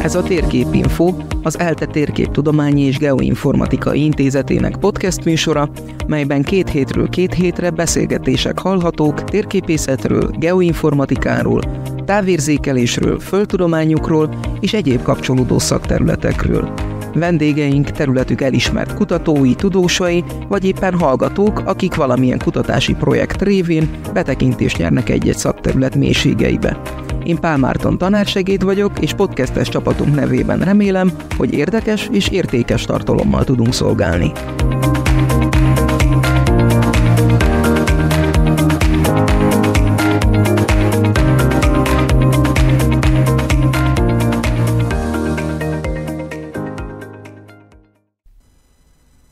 Ez a Térképinfo, az ELTE Térképtudományi és Geoinformatikai Intézetének podcast műsora, melyben 2 hétről 2 hétre beszélgetések hallhatók térképészetről, geoinformatikáról, távérzékelésről, földtudományokról és egyéb kapcsolódó szakterületekről. Vendégeink területük elismert kutatói, tudósai, vagy éppen hallgatók, akik valamilyen kutatási projekt révén betekintést nyernek egy-egy szakterület mélységeibe. Én Pál Márton tanársegéd vagyok, és podcastes csapatunk nevében remélem, hogy érdekes és értékes tartalommal tudunk szolgálni.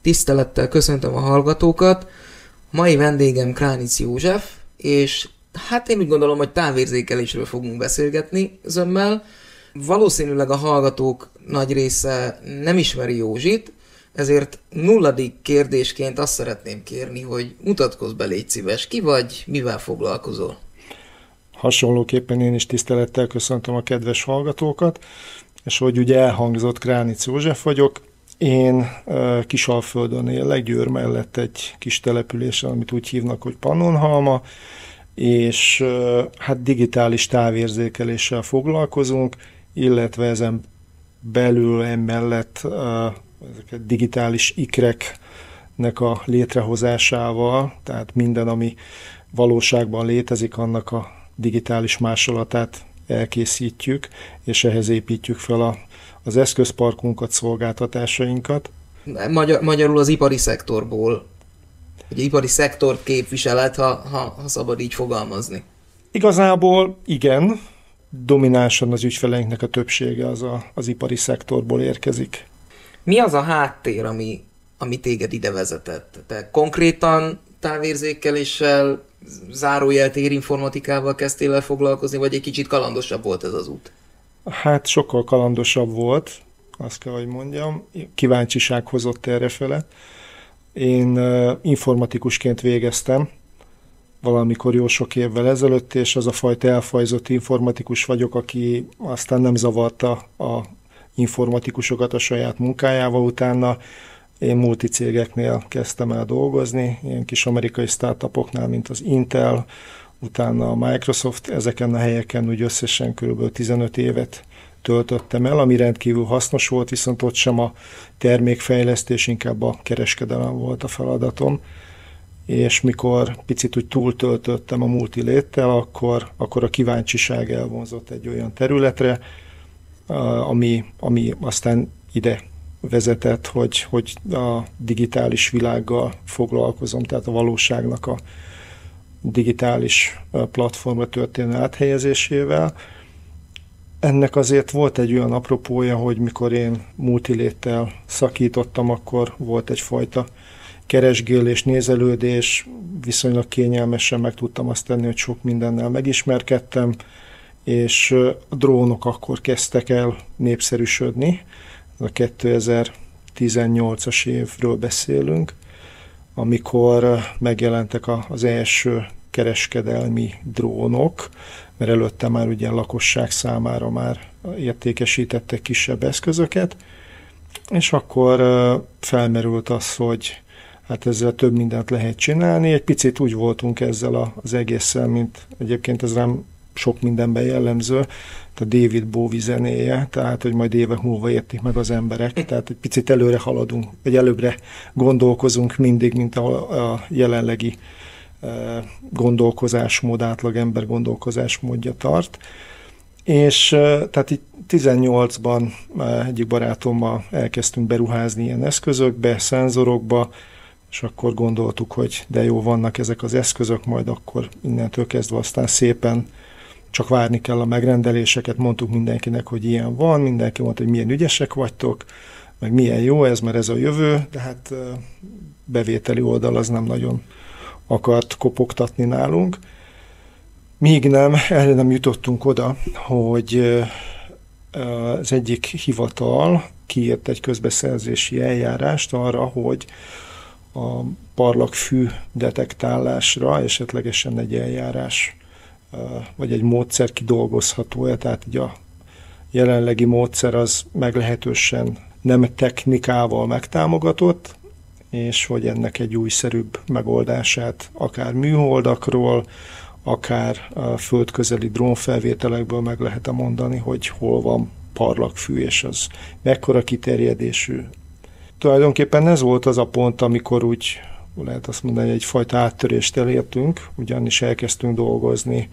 Tisztelettel köszöntöm a hallgatókat. Mai vendégem Kránic József, és én úgy gondolom, hogy távérzékelésről fogunk beszélgetni zömmel. Valószínűleg a hallgatók nagy része nem ismeri Józsit, ezért 0. kérdésként azt szeretném kérni, hogy mutatkozz be, légy szíves. Ki vagy, mivel foglalkozol? Hasonlóképpen én is tisztelettel köszöntöm a kedves hallgatókat, és hogy ugye elhangzott, Kránic József vagyok. Én Kisalföldön élek, Győr mellett egy kis településen, amit úgy hívnak, hogy Pannonhalma, és digitális távérzékeléssel foglalkozunk, illetve ezen belül emellett ezeket digitális ikreknek a létrehozásával, tehát minden, ami valóságban létezik, annak a digitális másolatát elkészítjük, és ehhez építjük fel az eszközparkunkat, szolgáltatásainkat. Magyarul az ipari szektorból, hogy ipari szektort képviselet, ha szabad így fogalmazni. Igazából igen, dominánsan az ügyfeleinknek a többsége az ipari szektorból érkezik. Mi az a háttér, ami téged ide vezetett? Te konkrétan távérzékeléssel, zárójel térinformatikával kezdtél el foglalkozni, vagy egy kicsit kalandosabb volt ez az út? Sokkal kalandosabb volt, azt kell, hogy mondjam. Kíváncsiság hozott errefele. Én informatikusként végeztem valamikor jó sok évvel ezelőtt, és az a fajta elfajzott informatikus vagyok, aki aztán nem zavarta a informatikusokat a saját munkájával. Utána én multicégeknél kezdtem el dolgozni, ilyen kis amerikai startupoknál, mint az Intel, utána a Microsoft, ezeken a helyeken úgy összesen kb. 15 évet töltöttem el, ami rendkívül hasznos volt, viszont ott sem a termékfejlesztés, inkább a kereskedelem volt a feladatom. És mikor picit úgy túltöltöttem a multiléttel, akkor a kíváncsiság elvonzott egy olyan területre, ami aztán ide vezetett, hogy a digitális világgal foglalkozom, tehát a valóságnak a digitális platformra történő áthelyezésével. Ennek azért volt egy olyan apropója, hogy mikor én multiléttel szakítottam, akkor volt egyfajta keresgélés, nézelődés, viszonylag kényelmesen meg tudtam azt tenni, hogy sok mindennel megismerkedtem, és a drónok akkor kezdtek el népszerűsödni. A 2018-as évről beszélünk, amikor megjelentek az első kereskedelmi drónok, mert előtte már ugye lakosság számára már értékesítettek kisebb eszközöket, és akkor felmerült az, hogy ezzel több mindent lehet csinálni. Egy picit úgy voltunk ezzel az egésszel, mint egyébként ez rám sok mindenben jellemző, a David Bowie zenéje, tehát hogy majd évek múlva értik meg az emberek, tehát egy picit előre haladunk, vagy előbbre gondolkozunk mindig, mint a jelenlegi gondolkozásmód, átlag ember gondolkozásmódja tart. És tehát így 18-ban egyik barátommal elkezdtünk beruházni ilyen eszközökbe, szenzorokba, és akkor gondoltuk, hogy de jó, vannak ezek az eszközök, majd akkor innentől kezdve aztán szépen csak várni kell a megrendeléseket, mondtuk mindenkinek, hogy ilyen van, mindenki mondta, hogy milyen ügyesek vagytok, meg milyen jó ez, mert ez a jövő, de hát bevételi oldal az nem nagyon akart kopogtatni nálunk. Míg nem jutottunk oda, hogy az egyik hivatal kiírt egy közbeszerzési eljárást arra, hogy a parlagfű detektálásra esetlegesen egy eljárás vagy egy módszer kidolgozható-e, tehát így a jelenlegi módszer az meglehetősen nem technikával megtámogatott, és hogy ennek egy újszerűbb megoldását akár műholdakról, akár a földközeli drónfelvételekből meg lehet mondani, hogy hol van parlagfű, és az mekkora kiterjedésű. Tulajdonképpen ez volt az a pont, amikor úgy lehet azt mondani, hogy egyfajta áttörést elértünk, ugyanis elkezdtünk dolgozni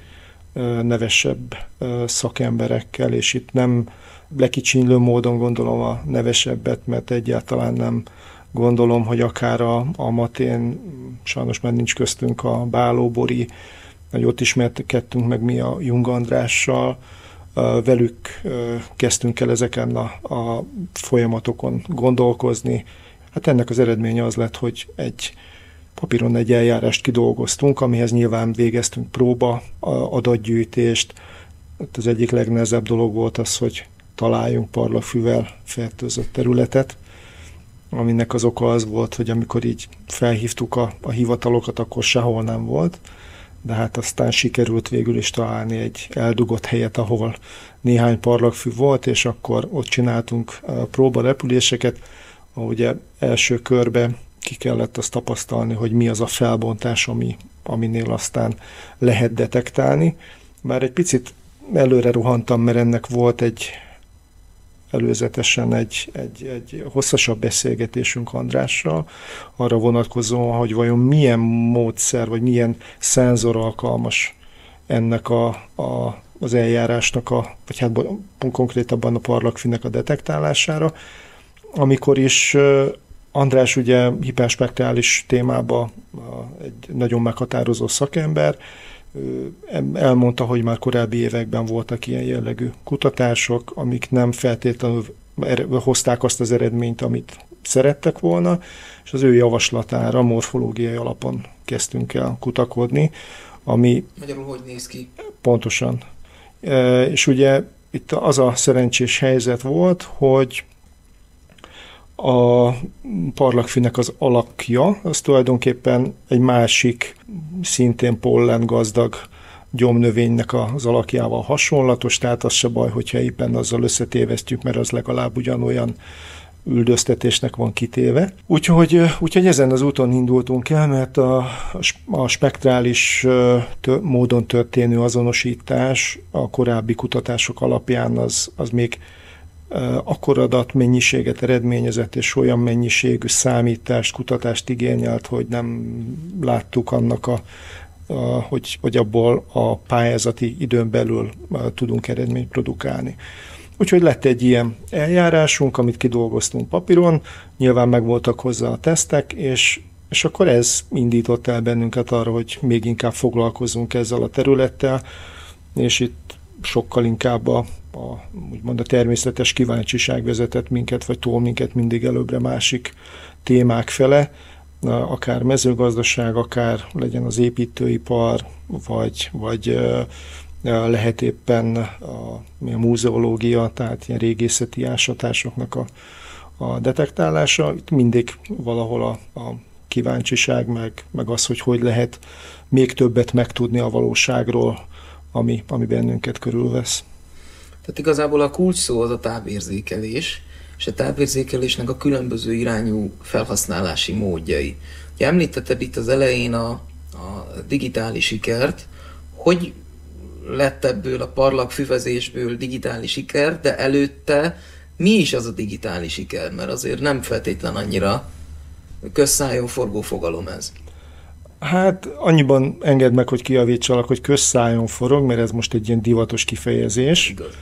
nevesebb szakemberekkel, és itt nem lekicsinylő módon gondolom a nevesebbet, mert egyáltalán nem gondolom, hogy akár a Matén, sajnos már nincs köztünk a Báló Bori, hogy ott ismerkedtünk meg mi a Jung Andrással, velük kezdtünk el ezeken a folyamatokon gondolkozni. Hát ennek az eredménye az lett, hogy papíron egy eljárást kidolgoztunk, amihez nyilván végeztünk próba adatgyűjtést. Az egyik legnehezebb dolog volt az, hogy találjunk parlagfűvel fertőzött területet, aminek az oka az volt, hogy amikor így felhívtuk a hivatalokat, akkor sehol nem volt, de hát aztán sikerült végül is találni egy eldugott helyet, ahol néhány parlagfű volt, és akkor ott csináltunk próbarepüléseket, ahol ugye első körben ki kellett azt tapasztalni, hogy mi az a felbontás, aminél aztán lehet detektálni. Bár egy picit előre ruhantam, mert ennek volt előzetesen egy hosszasabb beszélgetésünk Andrással, arra vonatkozóan, hogy vajon milyen módszer, vagy milyen szenzor alkalmas ennek az eljárásnak, vagy hát konkrétabban a parlagfűnek a detektálására. Amikor is András ugye hiperspektrális témában egy nagyon meghatározó szakember, elmondta, hogy már korábbi években voltak ilyen jellegű kutatások, amik nem feltétlenül hozták azt az eredményt, amit szerettek volna, és az ő javaslatára morfológiai alapon kezdtünk el kutakodni, ami... Magyarul hogy néz ki? Pontosan. És ugye itt az a szerencsés helyzet volt, hogy a parlagfűnek az alakja, az tulajdonképpen egy másik, szintén pollen gazdag gyomnövénynek az alakjával hasonlatos, tehát az se baj, hogyha éppen azzal összetévesztjük, mert az legalább ugyanolyan üldöztetésnek van kitéve. Úgyhogy ezen az úton indultunk el, mert a spektrális módon történő azonosítás a korábbi kutatások alapján az még akkor adatmennyiséget eredményezett, és olyan mennyiségű számítást, kutatást igényelt, hogy nem láttuk annak, hogy abból a pályázati időn belül tudunk eredményt produkálni. Úgyhogy lett egy ilyen eljárásunk, amit kidolgoztunk papíron, nyilván megvoltak hozzá a tesztek, és akkor ez indított el bennünket arra, hogy még inkább foglalkozzunk ezzel a területtel, és itt sokkal inkább úgymond a természetes kíváncsiság vezetett minket, vagy tol minket mindig előbbre másik témák fele, akár mezőgazdaság, akár legyen az építőipar, vagy lehet éppen a múzeológia, tehát ilyen régészeti ásatásoknak a detektálása. Itt mindig valahol a kíváncsiság, meg az, hogy lehet még többet megtudni a valóságról, ami bennünket körülvesz. Tehát igazából a kulcs szó az a távérzékelés, és a távérzékelésnek a különböző irányú felhasználási módjai. Ugye említetted itt az elején a digitális sikert, hogy lett ebből a parlagfüvezésből digitális siker, de előtte mi is az a digitális siker? Mert azért nem feltétlen annyira közszájon forgó fogalom ez. Hát annyiban engedd meg, hogy kijavítsalak, hogy közszájon forog, mert ez most egy ilyen divatos kifejezés. Igaz.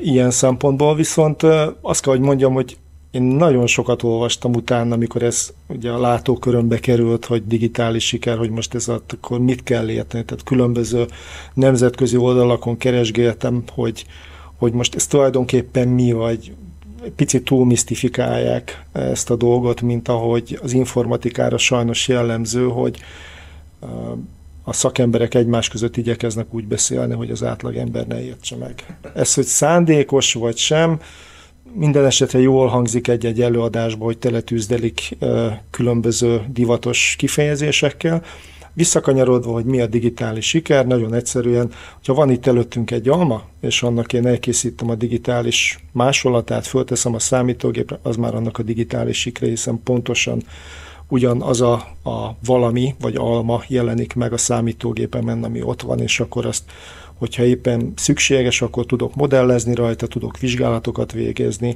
Ilyen szempontból viszont azt kell, hogy mondjam, hogy én nagyon sokat olvastam utána, amikor ez ugye a látókörömbe került, hogy digitális siker, hogy most ez akkor mit kell érteni. Tehát különböző nemzetközi oldalakon keresgéltem, hogy most ez tulajdonképpen mi, vagy picit túl misztifikálják ezt a dolgot, mint ahogy az informatikára sajnos jellemző, hogy a szakemberek egymás között igyekeznek úgy beszélni, hogy az átlagember ne értse meg. Ez, hogy szándékos vagy sem, minden esetre jól hangzik egy előadásban, hogy teletűzdelik különböző divatos kifejezésekkel, visszakanyarodva, hogy mi a digitális siker, nagyon egyszerűen, hogyha van itt előttünk egy alma, és annak én elkészítem a digitális másolatát, fölteszem a számítógépre, az már annak a digitális sikere, hiszen pontosan ugyanaz a valami, vagy alma jelenik meg a számítógépemen, ami ott van, és akkor azt, hogyha éppen szükséges, akkor tudok modellezni rajta, tudok vizsgálatokat végezni.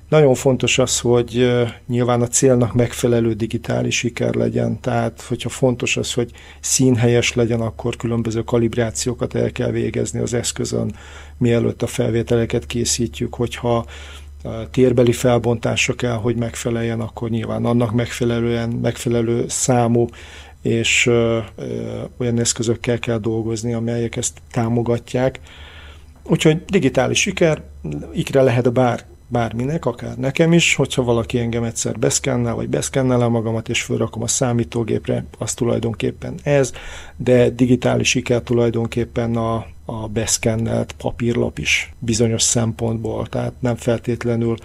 Nagyon fontos az, hogy nyilván a célnak megfelelő digitális siker legyen, tehát hogyha fontos az, hogy színhelyes legyen, akkor különböző kalibrációkat el kell végezni az eszközön, mielőtt a felvételeket készítjük, hogyha térbeli felbontásra kell, hogy megfeleljen, akkor nyilván annak megfelelő számú és olyan eszközökkel kell dolgozni, amelyek ezt támogatják. Úgyhogy digitális siker, ikre lehet bárminek, akár nekem is, hogyha valaki engem egyszer beszkennel, vagy beszkennelem magamat, és fölrakom a számítógépre, az tulajdonképpen ez, de digitális siker tulajdonképpen a beszkennelt papírlap is bizonyos szempontból, tehát nem feltétlenül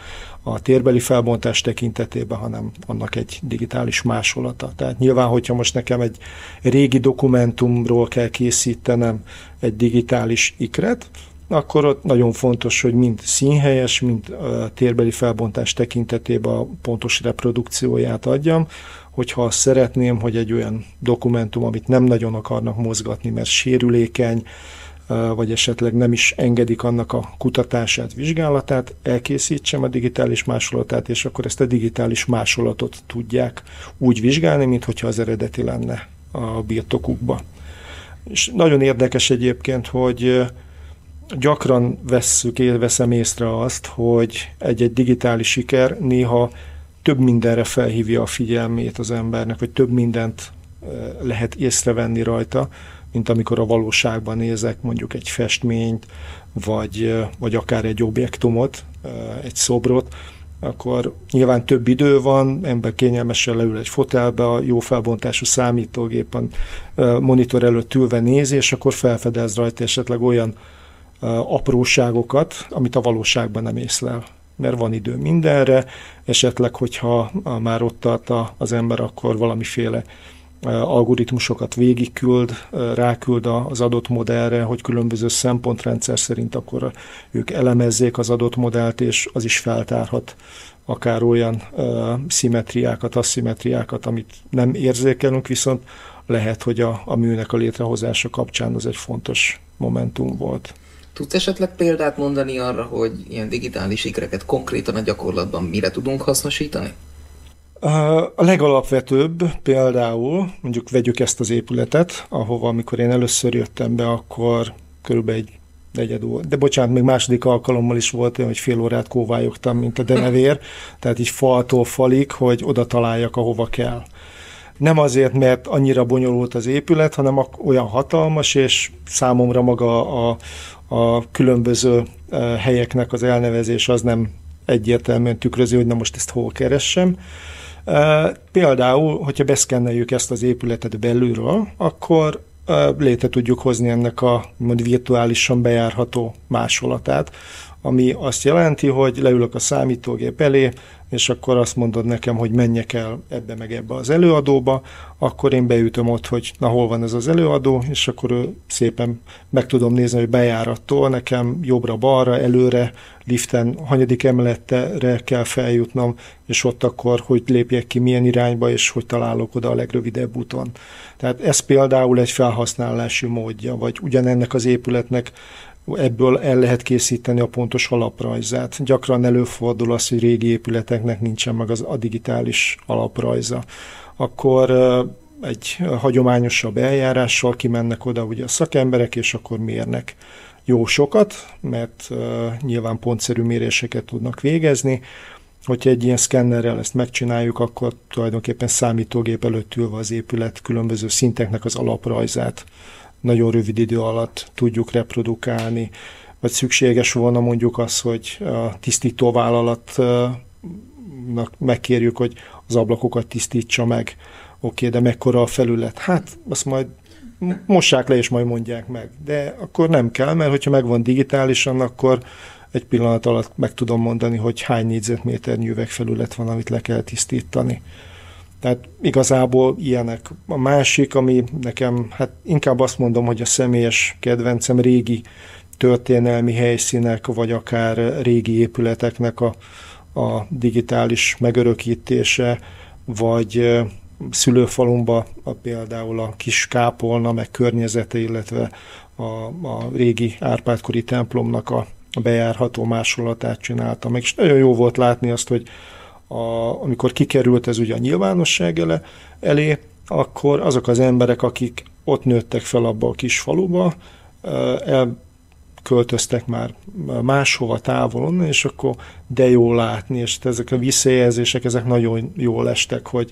a térbeli felbontás tekintetében, hanem annak egy digitális másolata. Tehát nyilván, hogyha most nekem egy régi dokumentumról kell készítenem egy digitális ikret, akkor ott nagyon fontos, hogy mind színhelyes, mind térbeli felbontás tekintetében a pontos reprodukcióját adjam, hogyha azt szeretném, hogy egy olyan dokumentum, amit nem nagyon akarnak mozgatni, mert sérülékeny, vagy esetleg nem is engedik annak a kutatását, vizsgálatát, elkészítsem a digitális másolatát, és akkor ezt a digitális másolatot tudják úgy vizsgálni, mintha az eredeti lenne a birtokukba. És nagyon érdekes egyébként, hogy gyakran veszem észre azt, hogy egy digitális siker néha több mindenre felhívja a figyelmét az embernek, vagy több mindent lehet észrevenni rajta, mint amikor a valóságban nézek mondjuk egy festményt, vagy akár egy objektumot, egy szobrot, akkor nyilván több idő van, ember kényelmesen leül egy fotelbe, a jó felbontású számítógépen monitor előtt ülve nézi, és akkor felfedez rajta esetleg olyan apróságokat, amit a valóságban nem észlel. Mert van idő mindenre, esetleg, hogyha már ott tart az ember, akkor valamiféle algoritmusokat ráküld az adott modellre, hogy különböző szempontrendszer szerint akkor ők elemezzék az adott modellt, és az is feltárhat akár olyan szimmetriákat, aszimmetriákat, amit nem érzékelünk, viszont lehet, hogy a műnek a létrehozása kapcsán az egy fontos momentum volt. Tudsz esetleg példát mondani arra, hogy ilyen digitális sikereket konkrétan a gyakorlatban mire tudunk hasznosítani? A legalapvetőbb például, mondjuk vegyük ezt az épületet, ahova amikor én először jöttem be, akkor körülbelül egy negyed óra. De bocsánat, még második alkalommal is volt olyan, hogy fél órát kóvályogtam, mint a denevér, tehát így faltól falig, hogy oda találjak, ahova kell. Nem azért, mert annyira bonyolult az épület, hanem olyan hatalmas, és számomra maga a különböző helyeknek az elnevezés az nem egyértelműen tükrözi, hogy na most ezt hol keressem. Például, hogyha beszkenneljük ezt az épületet belülről, akkor létre tudjuk hozni ennek a virtuálisan bejárható másolatát, ami azt jelenti, hogy leülök a számítógép elé, és akkor azt mondod nekem, hogy menjek el ebbe meg ebbe az előadóba, akkor én beütöm ott, hogy na hol van ez az előadó, és akkor ő szépen meg tudom nézni, hogy bejárattól nekem jobbra-balra, előre, liften, hanyadik emeletre kell feljutnom, és ott akkor, hogy lépjek ki, milyen irányba, és hogy találok oda a legrövidebb úton. Tehát ez például egy felhasználási módja, vagy ugyanennek az épületnek ebből el lehet készíteni a pontos alaprajzát. Gyakran előfordul az, hogy régi épületeknek nincsen meg a digitális alaprajza. Akkor egy hagyományosabb eljárással kimennek oda ugye a szakemberek, és akkor mérnek jó sokat, mert nyilván pontszerű méréseket tudnak végezni. Hogyha egy ilyen szkennerrel ezt megcsináljuk, akkor tulajdonképpen számítógép előtt ülve az épület különböző szinteknek az alaprajzát nagyon rövid idő alatt tudjuk reprodukálni, vagy szükséges volna mondjuk az, hogy a tisztítóvállalatnak megkérjük, hogy az ablakokat tisztítsa meg. Oké, de mekkora a felület? Hát azt majd mossák le, és majd mondják meg. De akkor nem kell, mert hogyha megvan digitálisan, akkor egy pillanat alatt meg tudom mondani, hogy hány négyzetméternyi üvegfelület van, amit le kell tisztítani. Tehát igazából ilyenek. A másik, ami nekem, hát inkább azt mondom, hogy a személyes kedvencem, régi történelmi helyszínek, vagy akár régi épületeknek a digitális megörökítése, vagy szülőfalumba például a kis kápolna, meg környezete, illetve a régi Árpád-kori templomnak a bejárható másolatát csináltam meg. És nagyon jó volt látni azt, hogy amikor kikerült ez ugye a nyilvánosság elé, akkor azok az emberek, akik ott nőttek fel abba a kis faluba, elköltöztek már máshova távolon, és akkor de jó látni, és ezek a visszajelzések, ezek nagyon jól estek, hogy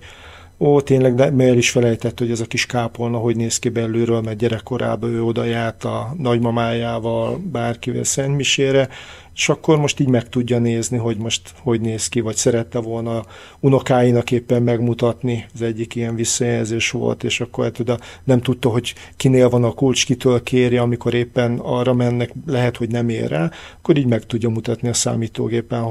tényleg, de el is felejtett, hogy ez a kis kápolna hogy néz ki belülről, mert gyerekkorában ő oda járt a nagymamájával, bárkivel szentmisére, és akkor most így meg tudja nézni, hogy most hogy néz ki, vagy szerette volna unokáinak éppen megmutatni, az egyik ilyen visszajelzés volt, és akkor hát nem tudta, hogy kinél van a kulcs, kitől kérje, amikor éppen arra mennek, lehet, hogy nem ér rá, akkor így meg tudja mutatni a számítógépen,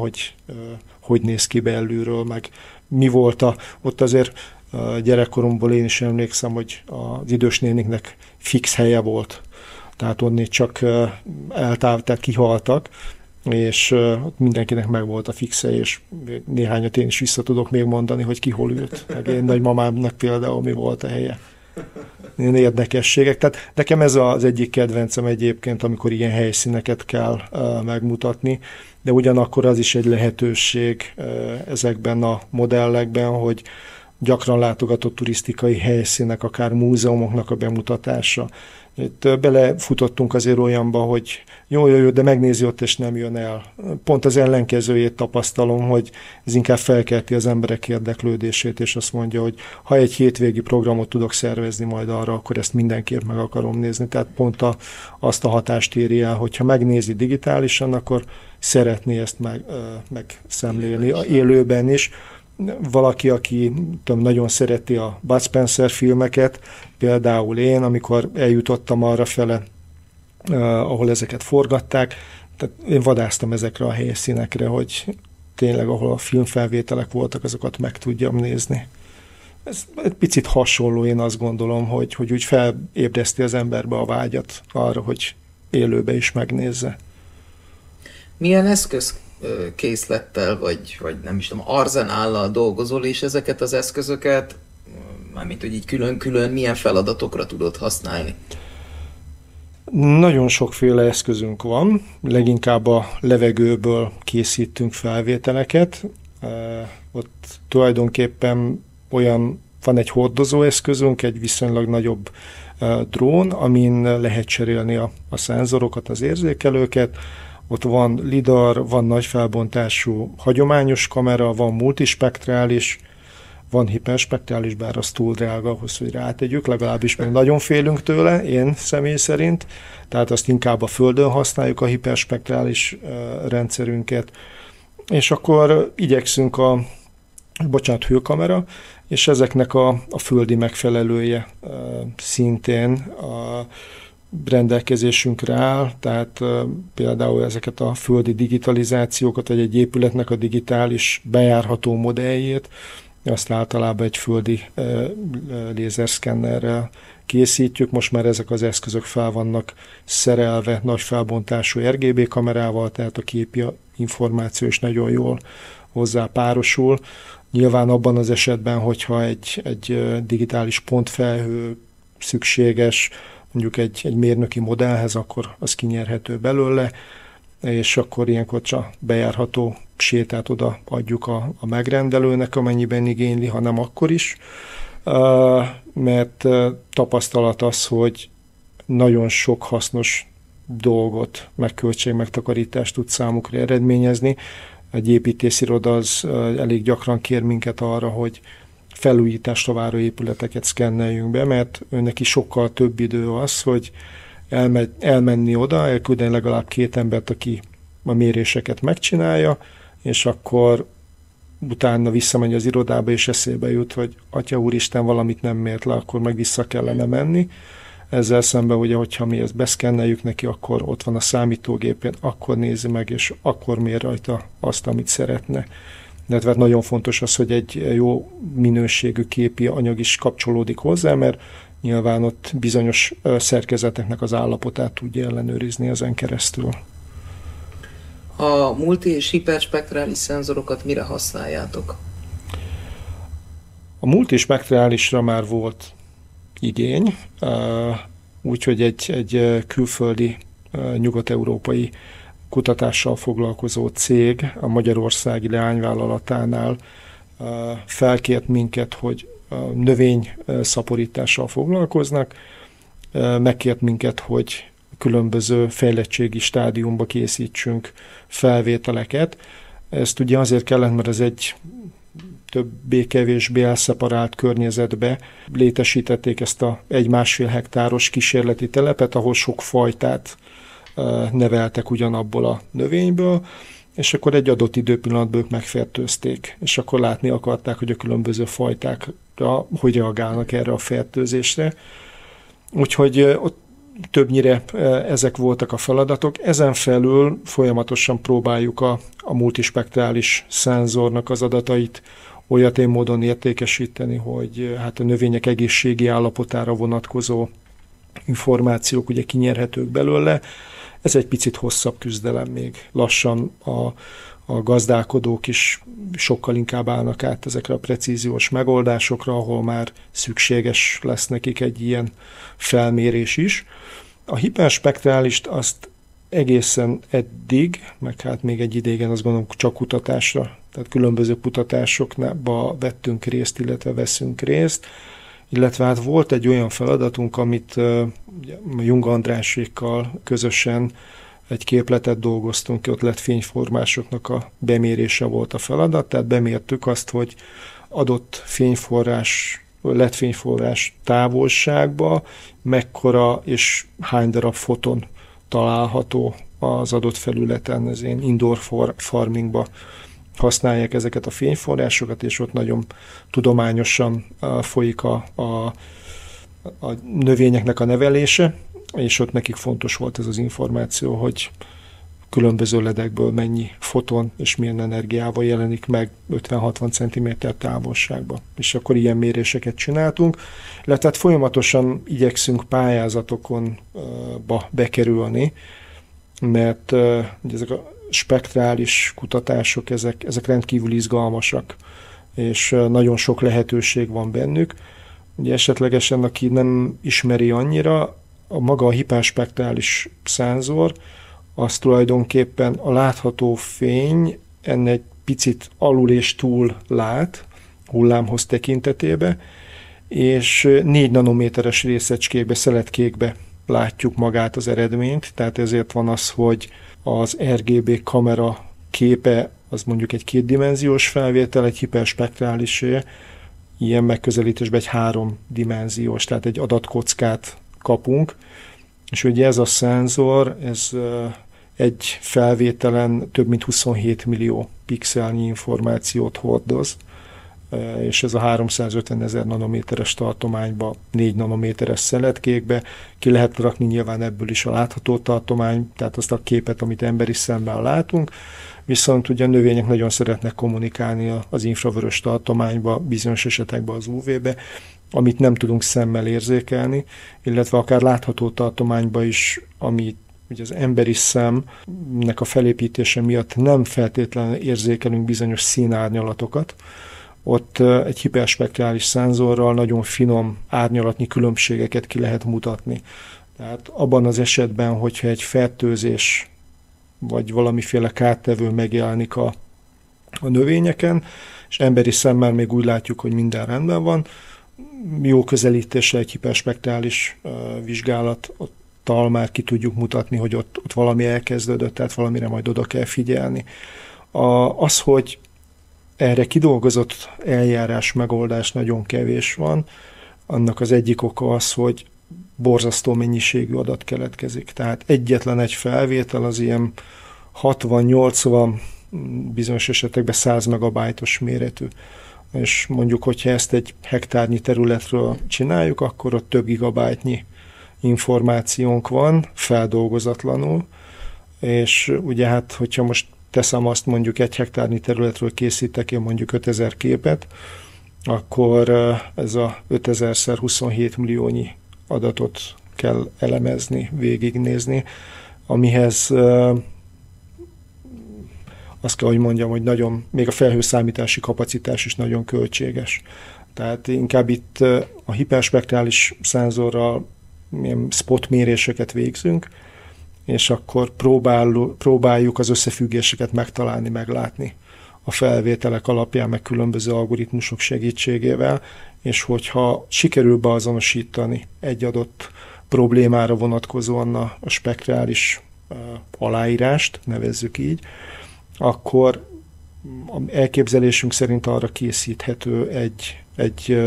hogy néz ki belülről, meg mi volt ott azért gyerekkoromból én is emlékszem, hogy az idős néniknek fix helye volt. Tehát onnét csak tehát kihaltak, és mindenkinek meg volt a fix helye, és néhányat én is vissza tudok még mondani, hogy ki hol ült. Meg én nagymamámnak például mi volt a helye. Ilyen érdekességek. Tehát nekem ez az egyik kedvencem egyébként, amikor ilyen helyszíneket kell megmutatni, de ugyanakkor az is egy lehetőség ezekben a modellekben, hogy gyakran látogatott turisztikai helyszínek, akár múzeumoknak a bemutatása. Itt belefutottunk azért olyanba, hogy jó, de megnézi ott, és nem jön el. Pont az ellenkezőjét tapasztalom, hogy ez inkább felkelti az emberek érdeklődését, és azt mondja, hogy ha egy hétvégi programot tudok szervezni majd arra, akkor ezt mindenképp meg akarom nézni. Tehát pont azt a hatást éri el, hogyha megnézi digitálisan, akkor szeretné ezt megszemlélni élőben is. Valaki, aki nagyon szereti a Bud Spencer filmeket, például én, amikor eljutottam arra fele, ahol ezeket forgatták, tehát én vadásztam ezekre a helyszínekre, hogy tényleg, ahol a filmfelvételek voltak, azokat meg tudjam nézni. Ez egy picit hasonló, én azt gondolom, hogy úgy felébreszti az emberbe a vágyat arra, hogy élőbe is megnézze. Milyen eszközkészlettel, vagy nem is tudom, arzenállal dolgozol, és ezeket az eszközöket, mármint, hogy így külön-külön milyen feladatokra tudod használni? Nagyon sokféle eszközünk van, leginkább a levegőből készítünk felvételeket. Ott tulajdonképpen van egy hordozó eszközünk, egy viszonylag nagyobb drón, amin lehet cserélni a szenzorokat, az érzékelőket. Ott van lidar, van nagy felbontású hagyományos kamera, van multispektrális, van hiperspektrális, bár az túl drága ahhoz, hogy rátegyük, legalábbis még nagyon félünk tőle, én személy szerint. Tehát azt inkább a Földön használjuk, a hiperspektrális rendszerünket. És akkor igyekszünk hőkamera, és ezeknek a földi megfelelője szintén a rendelkezésünkre áll, tehát például ezeket a földi digitalizációkat, vagy egy épületnek a digitális bejárható modelljét, azt általában egy földi lézerszkennerrel készítjük. Most már ezek az eszközök fel vannak szerelve nagy felbontású RGB kamerával, tehát a képi információ is nagyon jól hozzá párosul. Nyilván abban az esetben, hogyha egy digitális pontfelhő szükséges, mondjuk egy mérnöki modellhez, akkor az kinyerhető belőle, és akkor ilyenkor csak bejárható sétát oda adjuk a megrendelőnek, amennyiben igényli, hanem akkor is, mert tapasztalat az, hogy nagyon sok hasznos dolgot, meg költségmegtakarítást tud számukra eredményezni. Egy építésziroda az elég gyakran kér minket arra, hogy felújításra váró épületeket szkenneljünk be, mert őnek is sokkal több idő az, hogy elmenni oda, elküldeni legalább 2 embert, aki a méréseket megcsinálja, és akkor utána visszamegy az irodába, és eszébe jut, hogy Atya Úristen, valamit nem mért le, akkor meg vissza kellene menni. Ezzel szemben ugye, hogyha mi ezt beszkenneljük neki, akkor ott van a számítógépén, akkor nézi meg, és akkor mér rajta azt, amit szeretne. illetve nagyon fontos az, hogy egy jó minőségű képi anyag is kapcsolódik hozzá, mert nyilván ott bizonyos szerkezeteknek az állapotát tudja ellenőrizni ezen keresztül. A multi- és hiperspektrális szenzorokat mire használjátok? A multispektrálisra már volt igény, úgyhogy egy külföldi, nyugat-európai kutatással foglalkozó cég a magyarországi leányvállalatánál felkért minket, hogy növényszaporítással foglalkoznak, megkért minket, hogy különböző fejlettségi stádiumba készítsünk felvételeket. Ezt ugye azért kellett, mert ez egy többé-kevésbé elszeparált környezetbe létesítették ezt a 1-1,5 hektáros kísérleti telepet, ahol sok fajtát neveltek ugyanabból a növényből, és akkor egy adott időpillanatban ők megfertőzték, és akkor látni akarták, hogy a különböző fajtákra hogy reagálnak erre a fertőzésre. Úgyhogy ott többnyire ezek voltak a feladatok. Ezen felül folyamatosan próbáljuk a multispektrális szenzornak az adatait olyatén módon értékesíteni, hogy hát a növények egészségi állapotára vonatkozó információk ugye kinyerhetők belőle. Ez egy picit hosszabb küzdelem még. Lassan a gazdálkodók is sokkal inkább állnak át ezekre a precíziós megoldásokra, ahol már szükséges lesz nekik egy ilyen felmérés is. A hiperspektrálist azt egészen eddig, meg hát még egy idegen azt gondolom csak kutatásra, tehát különböző kutatásokba vettünk részt, illetve veszünk részt, illetve hát volt egy olyan feladatunk, amit Jung Andrásékkal közösen egy képletet dolgoztunk ki, ott lett fényforrásoknak a bemérése volt a feladat, tehát bemértük azt, hogy adott lett fényforrás távolságba mekkora és hány darab foton található az adott felületen, ez ilyen indoor farmingba használják ezeket a fényforrásokat, és ott nagyon tudományosan folyik a növényeknek a nevelése, és ott nekik fontos volt ez az információ, hogy különböző ledekből mennyi foton és milyen energiával jelenik meg 50-60 cm távolságban. És akkor ilyen méréseket csináltunk, illetve hát folyamatosan igyekszünk pályázatokon bekerülni, mert ezek a spektrális kutatások, ezek rendkívül izgalmasak, és nagyon sok lehetőség van bennük. Ugye esetlegesen, aki nem ismeri annyira, a maga a hiperspektrális szenzor, az tulajdonképpen a látható fény ennek egy picit alul és túl lát, hullámhoz tekintetében, és 4 nanométeres részecskékbe, szeletkékbe látjuk magát az eredményt, tehát ezért van az, hogy az RGB kamera képe az mondjuk egy 2-dimenziós felvétel, egy hiperspektrálisé, ilyen megközelítésben egy 3-dimenziós, tehát egy adatkockát kapunk, és ugye ez a szenzor, ez egy felvételen több mint 27 millió pixelnyi információt hordoz, és ez a 350 000 nanométeres tartományba, 4 nanométeres szeletkékbe ki lehet rakni nyilván ebből is a látható tartomány, tehát azt a képet, amit emberi szemmel látunk, viszont ugye a növények nagyon szeretnek kommunikálni az infravörös tartományba, bizonyos esetekben az UV-be, amit nem tudunk szemmel érzékelni, illetve akár látható tartományba is, amit ugye az emberi szemnek a felépítése miatt nem feltétlenül érzékelünk bizonyos színárnyalatokat. Ott egy hiperspektrális szenzorral nagyon finom árnyalatnyi különbségeket ki lehet mutatni. Tehát abban az esetben, hogyha egy fertőzés vagy valamiféle kártevő megjelenik a növényeken, és emberi szemmel még úgy látjuk, hogy minden rendben van, jó közelítése egy hiperspektrális vizsgálattal már ki tudjuk mutatni, hogy ott valami elkezdődött, tehát valamire majd oda kell figyelni. Az, hogy erre kidolgozott eljárás, megoldás nagyon kevés van, annak az egyik oka az, hogy borzasztó mennyiségű adat keletkezik. Tehát egyetlen egy felvétel az ilyen 60-80, bizonyos esetekben 100 megabájtos méretű. És mondjuk, hogyha ezt egy hektárnyi területről csináljuk, akkor ott több gigabájtnyi információnk van, feldolgozatlanul, és ugye hát, hogyha most teszem azt, mondjuk 1 hektárnyi területről készítek én mondjuk 5000 képet, akkor ez a 5000x27 milliónyi adatot kell elemezni, végignézni, amihez azt kell, hogy mondjam, hogy nagyon, még a felhőszámítási kapacitás is nagyon költséges. Tehát inkább itt a hiperspektrális szenzorral milyen spot méréseket végzünk, és akkor próbáljuk az összefüggéseket megtalálni, meglátni a felvételek alapján, meg különböző algoritmusok segítségével, és hogyha sikerül beazonosítani egy adott problémára vonatkozóan a spektrális aláírást, nevezzük így, akkor elképzelésünk szerint arra készíthető egy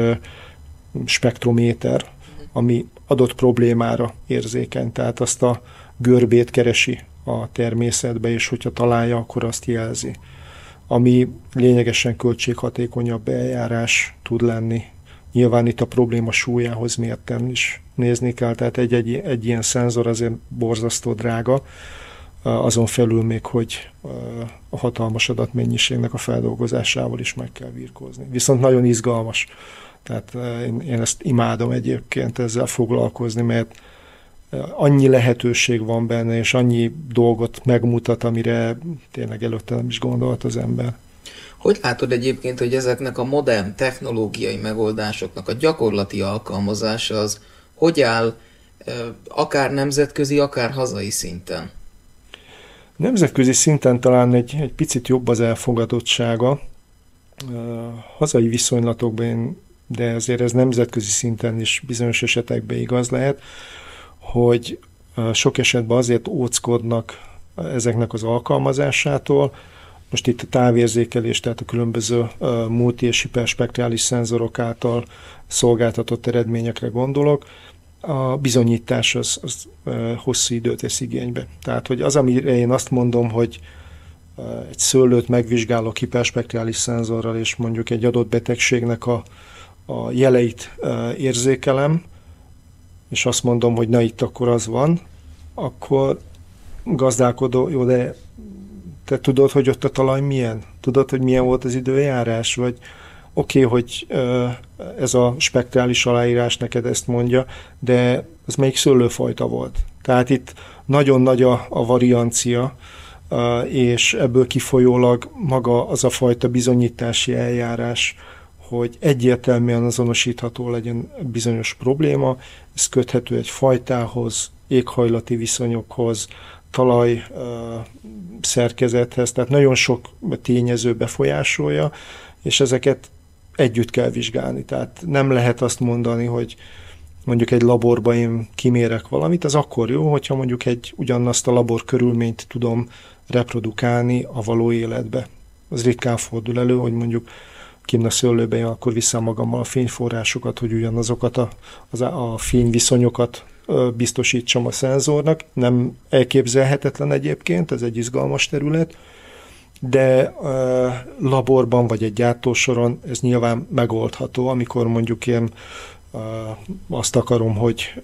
spektrométer, ami adott problémára érzékeny, tehát azt a görbét keresi a természetbe, és hogyha találja, akkor azt jelzi. Ami lényegesen költséghatékonyabb eljárás tud lenni. Nyilván itt a probléma súlyához mérten is nézni kell, tehát egy ilyen szenzor azért borzasztó drága, azon felül még, hogy a hatalmas adatmennyiségnek a feldolgozásával is meg kell birkózni. Viszont nagyon izgalmas. Tehát én ezt imádom egyébként ezzel foglalkozni, mert annyi lehetőség van benne, és annyi dolgot megmutat, amire tényleg előtte nem is gondolt az ember. Hogy látod egyébként, hogy ezeknek a modern technológiai megoldásoknak a gyakorlati alkalmazása az hogy áll akár nemzetközi, akár hazai szinten? Nemzetközi szinten talán egy picit jobb az elfogadottsága. Hazai viszonylatokban, de azért ez nemzetközi szinten is bizonyos esetekben igaz lehet, hogy sok esetben azért óckodnak ezeknek az alkalmazásától. Most itt a távérzékelés, tehát a különböző multi- és hiperspektrális szenzorok által szolgáltatott eredményekre gondolok. A bizonyítás az hosszú időt vesz igénybe. Tehát, hogy az, amire én azt mondom, hogy egy szőlőt megvizsgálok hiperspektrális szenzorral, és mondjuk egy adott betegségnek a jeleit érzékelem, és azt mondom, hogy na itt akkor az van, akkor gazdálkodó, jó, de te tudod, hogy ott a talaj milyen? Tudod, hogy milyen volt az időjárás? Vagy oké, hogy ez a spektrális aláírás neked ezt mondja, de ez melyik szőlőfajta volt? Tehát itt nagyon nagy a variancia, és ebből kifolyólag maga az a fajta bizonyítási eljárás, hogy egyértelműen azonosítható legyen bizonyos probléma, ez köthető egy fajtához, éghajlati viszonyokhoz, talaj szerkezethez, tehát nagyon sok tényező befolyásolja, és ezeket együtt kell vizsgálni. Tehát nem lehet azt mondani, hogy mondjuk egy laborban én kimérek valamit, az akkor jó, hogyha mondjuk ugyanazt a labor körülményt tudom reprodukálni a való életbe. Az ritkán fordul elő, hogy mondjuk kinn a szőlőben, én akkor viszem magammal a fényforrásokat, hogy ugyanazokat a fényviszonyokat biztosítsam a szenzornak. Nem elképzelhetetlen egyébként, ez egy izgalmas terület, de laborban vagy egy gyártósoron ez nyilván megoldható, amikor mondjuk én azt akarom, hogy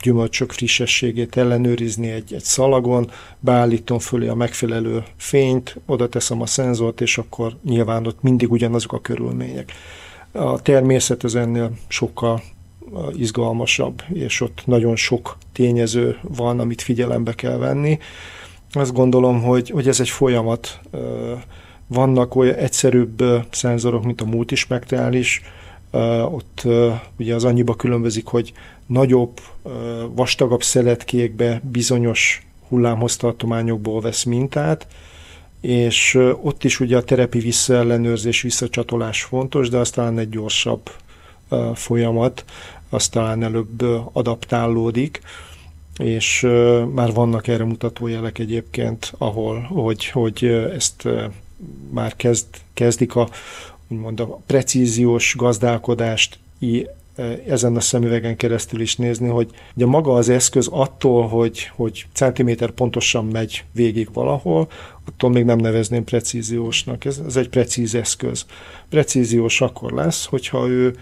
gyümölcsök frissességét ellenőrizni egy szalagon, beállítom fölé a megfelelő fényt, oda teszem a szenzort, és akkor nyilván ott mindig ugyanazok a körülmények. A természet az ennél sokkal izgalmasabb, és ott nagyon sok tényező van, amit figyelembe kell venni. Azt gondolom, hogy ez egy folyamat. Vannak olyan egyszerűbb szenzorok, mint a multispektrális, ott ugye az annyiba különbözik, hogy nagyobb, vastagabb szeletkékbe bizonyos hullámhoztartományokból vesz mintát, és ott is ugye a terepi visszaellenőrzés, visszacsatolás fontos, de aztán egy gyorsabb folyamat, aztán előbb adaptálódik, és már vannak erre mutató jelek egyébként, ahol, hogy ezt már kezdik úgymond a precíziós gazdálkodást ezen a szemüvegen keresztül is nézni, hogy ugye maga az eszköz attól, hogy centiméter pontosan megy végig valahol, attól még nem nevezném precíziósnak. Ez egy precíz eszköz. Precíziós akkor lesz, hogyha ő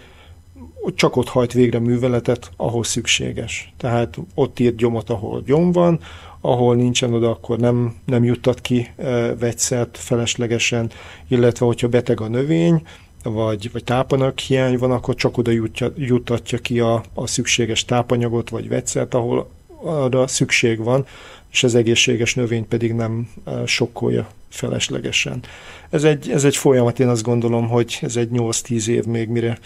csak ott hajt végre műveletet, ahol szükséges. Tehát ott írt gyomot, ahol gyom van, ahol nincsen oda, akkor nem juttat ki vegyszert feleslegesen, illetve hogyha beteg a növény, vagy tápanyag hiány van, akkor csak oda juttatja ki a szükséges tápanyagot, vagy vegyszert, ahol arra szükség van, és az egészséges növény pedig nem sokkolja feleslegesen. Ez egy folyamat, én azt gondolom, hogy ez egy 8-10 év még mire,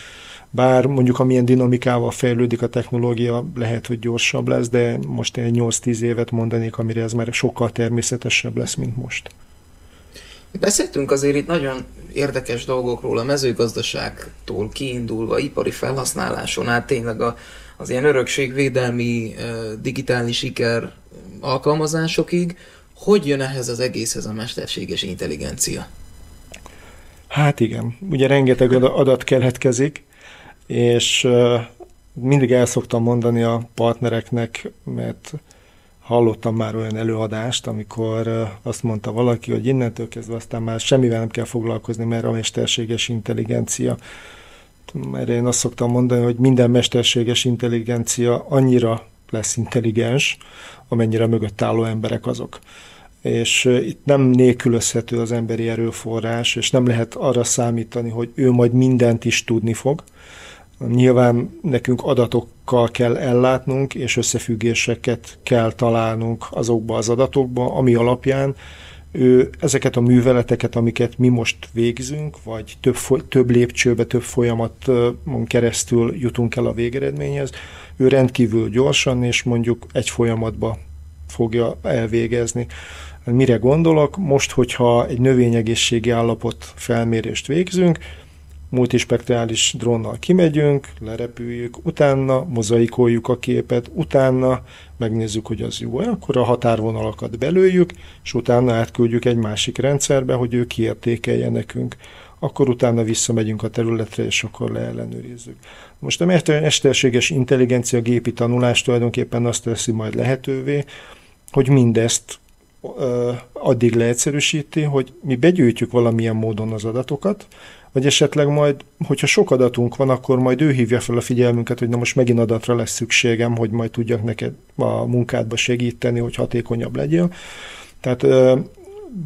bár mondjuk amilyen dinamikával fejlődik a technológia, lehet, hogy gyorsabb lesz, de most én 8-10 évet mondanék, amire ez már sokkal természetesebb lesz, mint most. Beszéltünk azért itt nagyon érdekes dolgokról, a mezőgazdaságtól kiindulva, ipari felhasználáson át tényleg az ilyen örökségvédelmi digitális siker alkalmazásokig. Hogy jön ehhez az egészhez a mesterséges intelligencia? Hát igen, ugye rengeteg adat keletkezik, és mindig el szoktam mondani a partnereknek, mert hallottam már olyan előadást, amikor azt mondta valaki, hogy innentől kezdve aztán már semmivel nem kell foglalkozni, mert a mesterséges intelligencia. Mert én azt szoktam mondani, hogy minden mesterséges intelligencia annyira lesz intelligens, amennyire mögött álló emberek azok. És itt nem nélkülözhető az emberi erőforrás, és nem lehet arra számítani, hogy ő majd mindent is tudni fog. Nyilván nekünk adatokkal kell ellátnunk, és összefüggéseket kell találnunk azokba az adatokba, ami alapján ő ezeket a műveleteket, amiket mi most végzünk, vagy több lépcsőbe, több folyamaton keresztül jutunk el a végeredményhez, ő rendkívül gyorsan, és mondjuk egy folyamatba fogja elvégezni. Mire gondolok? Most, hogyha egy növényegészségi állapot felmérést végzünk, multispektrális drónnal kimegyünk, lerepüljük, utána mozaikoljuk a képet, utána megnézzük, hogy az jó-e, akkor a határvonalakat belőjük, és utána átküldjük egy másik rendszerbe, hogy ő kiértékelje nekünk. Akkor utána visszamegyünk a területre, és akkor leellenőrizzük. Most a mesterséges intelligencia gépi tanulás tulajdonképpen azt teszi majd lehetővé, hogy mindezt addig leegyszerűsíti, hogy mi begyűjtjük valamilyen módon az adatokat, vagy esetleg majd, hogyha sok adatunk van, akkor majd ő hívja fel a figyelmünket, hogy na most megint adatra lesz szükségem, hogy majd tudjak neked a munkádba segíteni, hogy hatékonyabb legyél. Tehát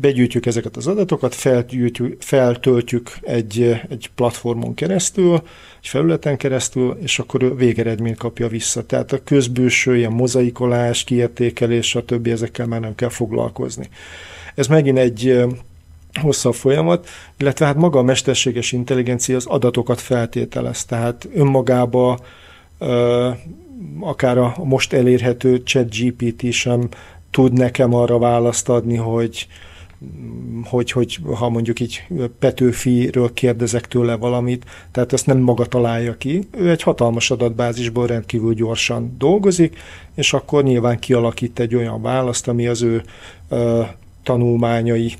begyűjtjük ezeket az adatokat, feltöltjük egy platformon keresztül, egy felületen keresztül, és akkor végeredményt kapja vissza. Tehát a közbülső ilyen mozaikolás, kiértékelés, stb. Ezekkel már nem kell foglalkozni. Ez megint egy hosszabb folyamat, illetve hát maga a mesterséges intelligencia az adatokat feltételez, tehát önmagába akár a most elérhető ChatGPT sem tud nekem arra választ adni, hogy ha mondjuk így Petőfiről kérdezek tőle valamit, tehát ezt nem maga találja ki. Ő egy hatalmas adatbázisból rendkívül gyorsan dolgozik, és akkor nyilván kialakít egy olyan választ, ami az ő tanulmányai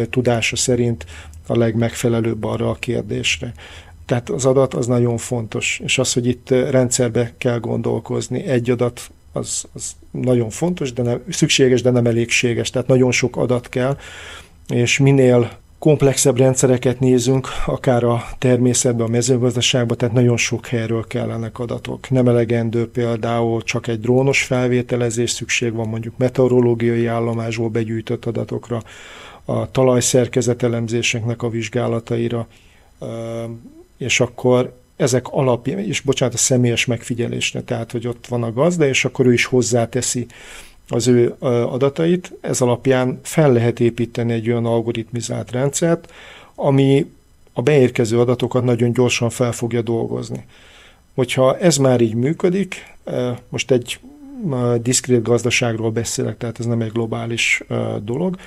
tudása szerint a legmegfelelőbb arra a kérdésre. Tehát az adat az nagyon fontos, és az, hogy itt rendszerbe kell gondolkozni, egy adat az nagyon fontos, de nem szükséges, de nem elégséges, tehát nagyon sok adat kell, és minél komplexebb rendszereket nézünk, akár a természetben, a mezőgazdaságban, tehát nagyon sok helyről kellenek adatok. Nem elegendő például csak egy drónos felvételezés, szükség van mondjuk meteorológiai állomásból begyűjtött adatokra, a talajszerkezet elemzéseknek a vizsgálataira, és akkor ezek alapján, és bocsánat, a személyes megfigyelésre, tehát hogy ott van a gazda, és akkor ő is hozzáteszi az ő adatait, ez alapján fel lehet építeni egy olyan algoritmizált rendszert, ami a beérkező adatokat nagyon gyorsan fel fogja dolgozni. Hogyha ez már így működik, most egy diszkrét gazdaságról beszélek, tehát ez nem egy globális dolog,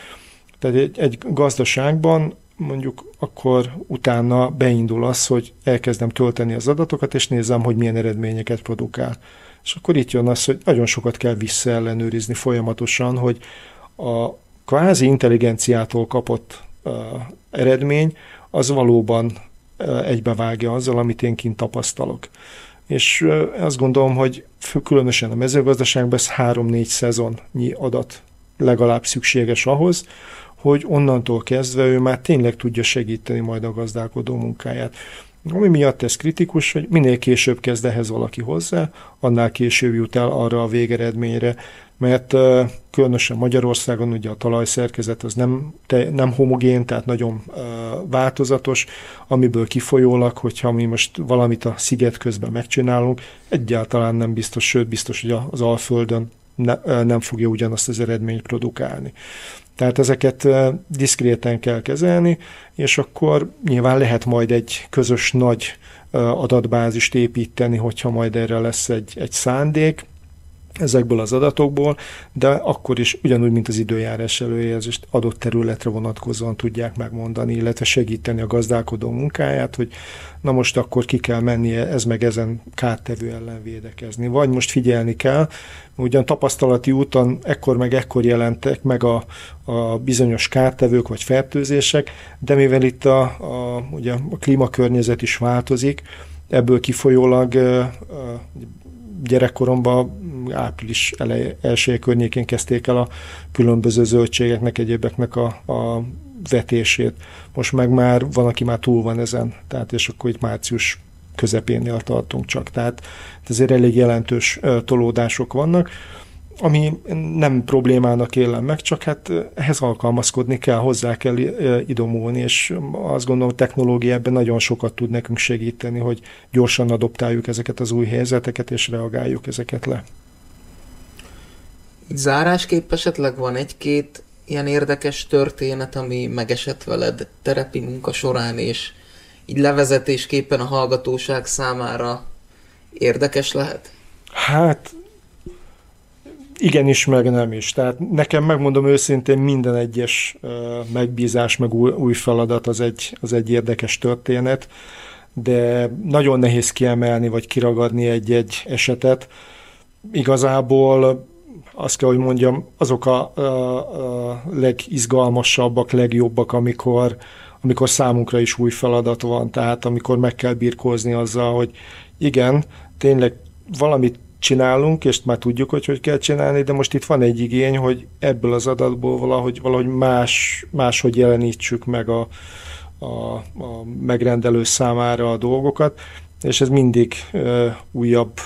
tehát egy gazdaságban mondjuk akkor utána beindul az, hogy elkezdem tölteni az adatokat, és nézem, hogy milyen eredményeket produkál. És akkor itt jön az, hogy nagyon sokat kell visszaellenőrizni folyamatosan, hogy a kvázi intelligenciától kapott eredmény az valóban egybevágja azzal, amit én kint tapasztalok. És azt gondolom, hogy különösen a mezőgazdaságban ez 3-4 szezonnyi adat legalább szükséges ahhoz, hogy onnantól kezdve ő már tényleg tudja segíteni majd a gazdálkodó munkáját. Ami miatt ez kritikus, hogy minél később kezd ehhez valaki hozzá, annál később jut el arra a végeredményre, mert különösen Magyarországon ugye a talajszerkezet az nem homogén, tehát nagyon változatos, amiből kifolyólag, hogyha mi most valamit a sziget közben megcsinálunk, egyáltalán nem biztos, sőt biztos, hogy az Alföldön nem fogja ugyanazt az eredményt produkálni. Tehát ezeket diszkréten kell kezelni, és akkor nyilván lehet majd egy közös nagy adatbázist építeni, hogyha majd erre lesz egy szándék ezekből az adatokból, de akkor is ugyanúgy, mint az időjárás előrejelzést adott területre vonatkozóan tudják megmondani, illetve segíteni a gazdálkodó munkáját, hogy na most akkor ki kell mennie ez meg ezen kártevő ellen védekezni. Vagy most figyelni kell, ugyan tapasztalati úton ekkor jelentek meg a bizonyos kártevők vagy fertőzések, de mivel itt ugye a klímakörnyezet is változik, ebből kifolyólag gyerekkoromban április első környékén kezdték el a különböző zöldségeknek, egyébeknek a vetését. Most meg már van, aki már túl van ezen, tehát és akkor itt március közepénél tartunk csak. Tehát ezért elég jelentős tolódások vannak, ami nem problémának élem meg, csak hát ehhez alkalmazkodni kell, hozzá kell idomulni, és azt gondolom, a technológia ebben nagyon sokat tud nekünk segíteni, hogy gyorsan adoptáljuk ezeket az új helyzeteket, és reagáljuk ezeket le. Zárásképp esetleg van egy-két ilyen érdekes történet, ami megesett veled terepi munka során, és így levezetésképpen a hallgatóság számára érdekes lehet? Hát igenis, meg nem is. Tehát nekem, megmondom őszintén, minden egyes megbízás, meg új feladat az egy érdekes történet, de nagyon nehéz kiemelni, vagy kiragadni egy esetet. Igazából azt kell, hogy mondjam, azok a legizgalmasabbak, legjobbak, amikor számunkra is új feladat van, tehát amikor meg kell birkózni azzal, hogy igen, tényleg valamit csinálunk, és már tudjuk, hogy kell csinálni, de most itt van egy igény, hogy ebből az adatból valahogy máshogy jelenítsük meg a megrendelő számára a dolgokat, és ez mindig újabb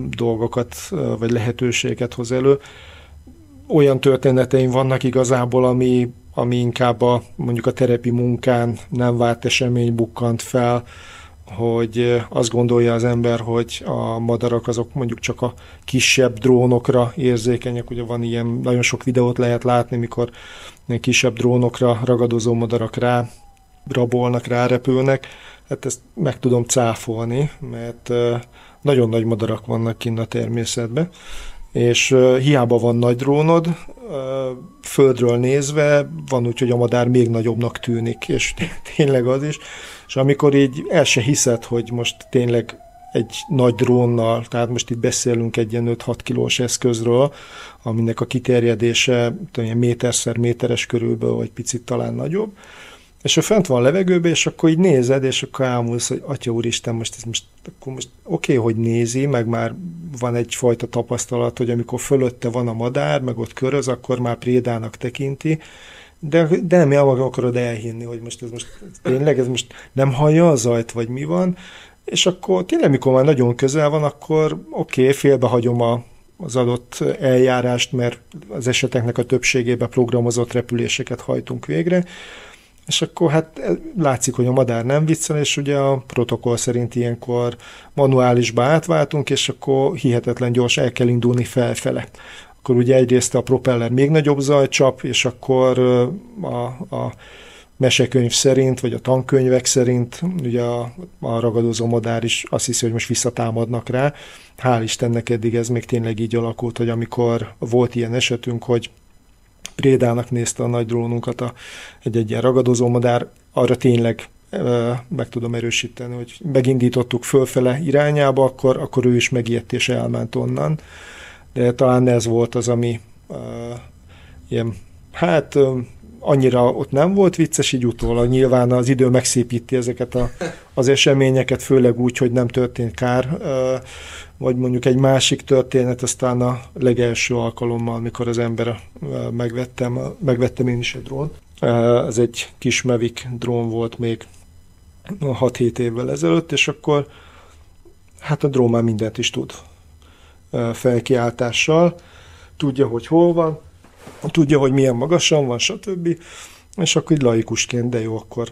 dolgokat vagy lehetőséget hoz elő. Olyan történeteim vannak igazából, ami inkább mondjuk a terepi munkán nem várt esemény bukkant fel, hogy azt gondolja az ember, hogy a madarak azok mondjuk csak a kisebb drónokra érzékenyek. Ugye van ilyen, nagyon sok videót lehet látni, mikor kisebb drónokra ragadozó madarak rabolnak, rárepülnek. Hát ezt meg tudom cáfolni, mert nagyon nagy madarak vannak kint a természetben, és hiába van nagy drónod, földről nézve van úgy, hogy a madár még nagyobbnak tűnik, és tényleg az is. És amikor így el se hiszed, hogy most tényleg egy nagy drónnal, tehát most itt beszélünk egy ilyen 5-6 kilós eszközről, aminek a kiterjedése méterszer méteres körülbelül, vagy picit talán nagyobb, és ha fent van a levegőben, és akkor így nézed, és akkor ámulsz, hogy Atya Úristen, most oké, hogy nézi, meg már van egyfajta tapasztalat, hogy amikor fölötte van a madár, meg ott köröz, akkor már prédának tekinti, de nem akarod elhinni, hogy most tényleg ez most nem hallja a zajt, vagy mi van, és akkor tényleg, mikor már nagyon közel van, akkor félbehagyom az adott eljárást, mert az eseteknek a többségében programozott repüléseket hajtunk végre, és akkor hát látszik, hogy a madár nem viccel, és ugye a protokoll szerint ilyenkor manuálisba átváltunk, és akkor hihetetlen gyors el kell indulni felfele. Akkor ugye egyrészt a propeller még nagyobb zaj csap, és akkor a mesekönyv szerint, vagy a tankönyvek szerint ugye a ragadozó madár is azt hiszi, hogy most visszatámadnak rá. Hál' Istennek eddig ez még tényleg így alakult, hogy amikor volt ilyen esetünk, hogy prédának nézte a nagy drónunkat egy ilyen ragadozó madár, arra tényleg meg tudom erősíteni, hogy megindítottuk fölfele irányába, akkor ő is megijedt és elment onnan. De talán ez volt az, ami ilyen, hát annyira ott nem volt vicces, így utólag. Nyilván az idő megszépíti ezeket az eseményeket, főleg úgy, hogy nem történt kár, vagy mondjuk egy másik történet, aztán a legelső alkalommal, amikor az ember megvettem én is egy drónt. Ez egy kis Mavic drón volt még, 6-7 évvel ezelőtt, és akkor hát a drón már mindent is tud felkiáltással, tudja, hogy hol van, tudja, hogy milyen magasan van, stb. És akkor így laikusként, de jó, akkor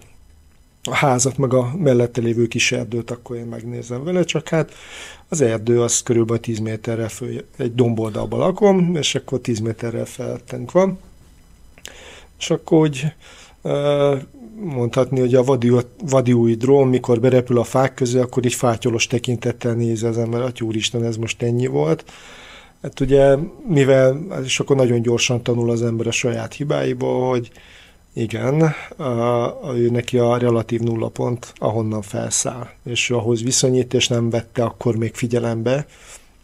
a házat, meg a mellette lévő kis erdőt, akkor én megnézem vele, csak hát az erdő az körülbelül 10 méterrel föl, egy domboldalban lakom, és akkor 10 méterrel felettünk van. És akkor úgy mondhatni, hogy a vadiúj drón, mikor berepül a fák közé, akkor így fátyolos tekintettel nézi az ember, hogy úristen, ez most ennyi volt. Hát ugye, mivel, és akkor nagyon gyorsan tanul az ember a saját hibáiból, hogy igen, ő neki a relatív nullapont, ahonnan felszáll, és ahhoz viszonyít, és nem vette akkor még figyelembe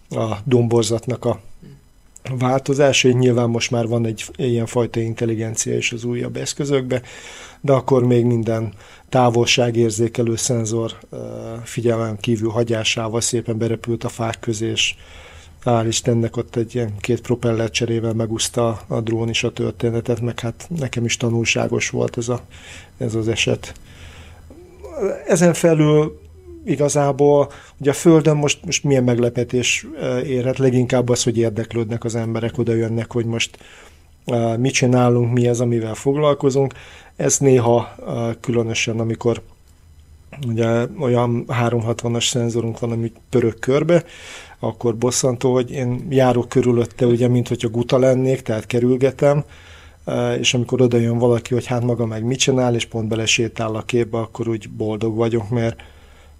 a domborzatnak a változása, így nyilván most már van egy ilyen fajta intelligencia is az újabb eszközökbe, de akkor még minden távolságérzékelő szenzor figyelmen kívül hagyásával szépen berepült a fák közé, és hál' Istennek ott egy ilyen 2 propeller cserével megúszta a drón is a történetet, meg hát nekem is tanulságos volt ez az eset. Ezen felül igazából ugye a Földön most milyen meglepetés érhet, leginkább az, hogy érdeklődnek az emberek, oda jönnek, hogy most mit csinálunk, mi az, amivel foglalkozunk. Ez néha különösen, amikor ugye olyan 360-as szenzorunk van, ami pörög körbe, akkor bosszantó, hogy én járok körülötte, ugye, mint hogyha guta lennék, tehát kerülgetem, és amikor oda jön valaki, hogy hát maga meg mit csinál, és pont belesétál a képbe, akkor úgy boldog vagyok, mert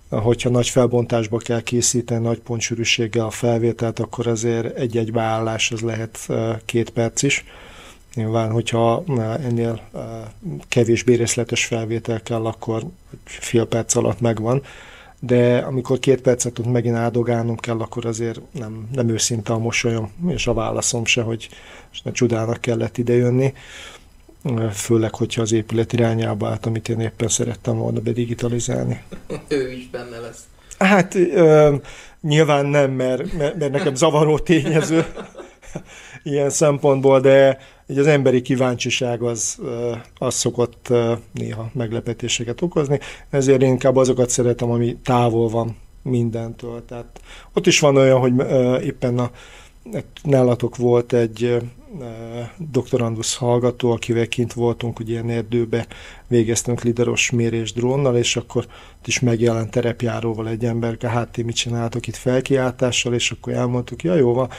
hogyha nagy felbontásba kell készíteni, nagy pontsűrűséggel a felvételt, akkor azért egy-egy beállás az lehet 2 perc is. Nyilván, hogyha ennél kevésbé részletes felvétel kell, akkor fél perc alatt megvan. De amikor 2 percet ott megint áldogálnom kell, akkor azért nem őszinte a mosolyom, és a válaszom se, hogy csodának kellett idejönni. Főleg, hogyha az épület irányába állt, amit én éppen szerettem volna bedigitalizálni. Ő is benne lesz. Hát nyilván nem, mert nekem zavaró tényező ilyen szempontból, de így az emberi kíváncsiság az szokott néha meglepetéseket okozni, ezért én inkább azokat szeretem, ami távol van mindentől. Tehát ott is van olyan, hogy éppen nálatok volt egy doktorandusz hallgató, akivel kint voltunk, ugye ilyen erdőbe végeztünk lidaros mérés drónnal, és akkor ott is megjelent terepjáróval egy ember, hát ti mit csináltok itt felkiáltással, és akkor elmondtuk, ja jó van,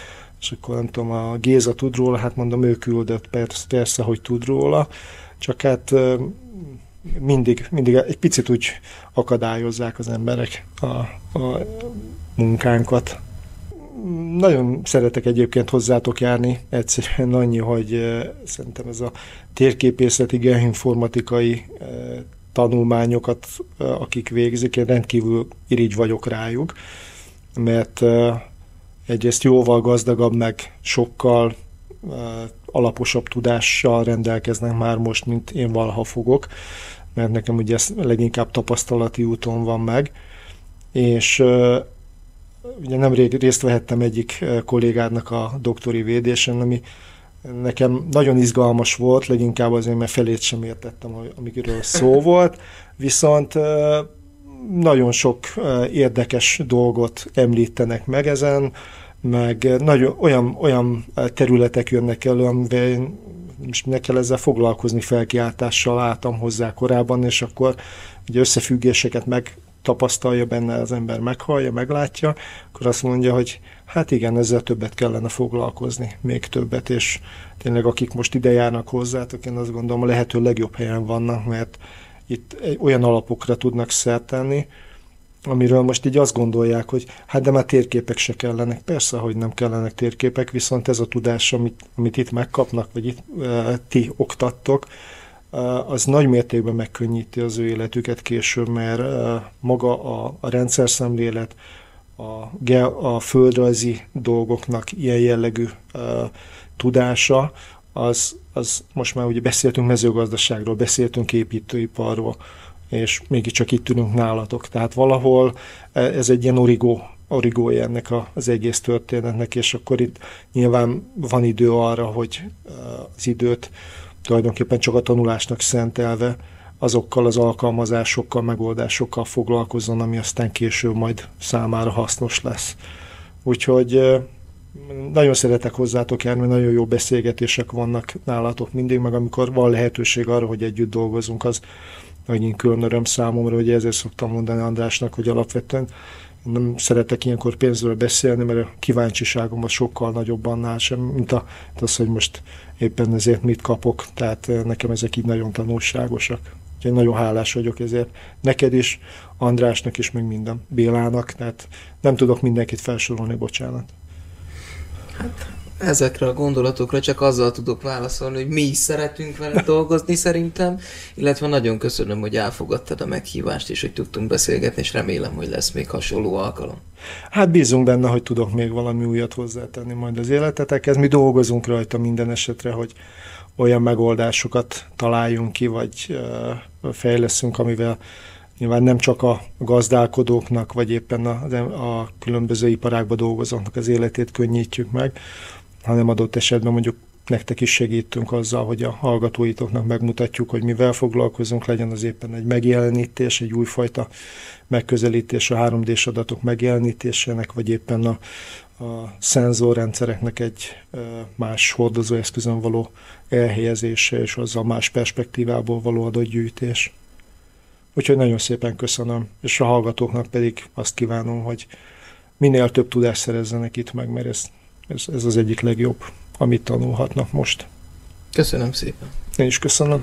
és akkor nem tudom, a Géza tud róla, hát mondom, ő küldött, persze, hogy tud róla, csak hát mindig egy picit úgy akadályozzák az emberek a munkánkat. Nagyon szeretek egyébként hozzátok járni, egyszerűen annyi, hogy szerintem ez a térképészeti, geoinformatikai tanulmányokat, akik végzik, én rendkívül irigy vagyok rájuk, mert egyrészt jóval gazdagabb, meg sokkal alaposabb tudással rendelkeznek már most, mint én valaha fogok, mert nekem ugye ez leginkább tapasztalati úton van meg, és ugye nemrég részt vehettem egyik kollégádnak a doktori védésen, ami nekem nagyon izgalmas volt, leginkább azért, mert felét sem értettem, amikről szó volt, viszont nagyon sok érdekes dolgot említenek meg ezen, meg nagyon olyan területek jönnek elő, amivel én most ne kell ezzel foglalkozni, felkiáltással álltam hozzá korábban, és akkor ugye összefüggéseket megtapasztalja benne az ember, meghallja, meglátja, akkor azt mondja, hogy hát igen, ezzel többet kellene foglalkozni, még többet, és tényleg akik most ide járnak hozzátok, én azt gondolom, a lehető legjobb helyen vannak, mert itt olyan alapokra tudnak szert tenni, amiről most így azt gondolják, hogy hát de már térképek se kellenek. Persze, hogy nem kellenek térképek, viszont ez a tudás, amit itt megkapnak, vagy itt ti oktattok, az nagy mértékben megkönnyíti az ő életüket később, mert maga a rendszerszemlélet, a földrajzi dolgoknak ilyen jellegű tudása, az most már ugye beszéltünk mezőgazdaságról, beszéltünk építőiparról, és mégiscsak itt ülünk nálatok. Tehát valahol ez egy ilyen origója ennek az egész történetnek, és akkor itt nyilván van idő arra, hogy az időt tulajdonképpen csak a tanulásnak szentelve azokkal az alkalmazásokkal, megoldásokkal foglalkozzon, ami aztán később majd számára hasznos lesz. Úgyhogy nagyon szeretek hozzátok járni, nagyon jó beszélgetések vannak nálatok mindig, meg amikor van lehetőség arra, hogy együtt dolgozunk, az megint külön öröm számomra, hogy ezért szoktam mondani Andrásnak, hogy alapvetően nem szeretek ilyenkor pénzről beszélni, mert a kíváncsiságom az sokkal nagyobb annál sem, mint az, hogy most éppen ezért mit kapok. Tehát nekem ezek így nagyon tanulságosak. Úgyhogy nagyon hálás vagyok ezért. Neked is, Andrásnak is, meg minden. Bélának, tehát nem tudok mindenkit felsorolni, bocsánat. Hát ezekre a gondolatokra csak azzal tudok válaszolni, hogy mi is szeretünk vele dolgozni szerintem, illetve nagyon köszönöm, hogy elfogadtad a meghívást, és hogy tudtunk beszélgetni, és remélem, hogy lesz még hasonló alkalom. Hát bízunk benne, hogy tudok még valami újat hozzátenni majd az életetekhez. Mi dolgozunk rajta minden esetre, hogy olyan megoldásokat találjunk ki, vagy fejleszünk, amivel nyilván nem csak a gazdálkodóknak, vagy éppen a különböző iparágban dolgozóknak az életét könnyítjük meg, hanem adott esetben mondjuk nektek is segítünk azzal, hogy a hallgatóitoknak megmutatjuk, hogy mivel foglalkozunk, legyen az éppen egy megjelenítés, egy újfajta megközelítés a 3D-s adatok megjelenítésének, vagy éppen a szenzorrendszereknek egy más hordozóeszközön való elhelyezése, és azzal más perspektívából való adatgyűjtés. Úgyhogy nagyon szépen köszönöm, és a hallgatóknak pedig azt kívánom, hogy minél több tudást szerezzenek itt meg, mert ez az egyik legjobb, amit tanulhatnak most. Köszönöm szépen. Én is köszönöm.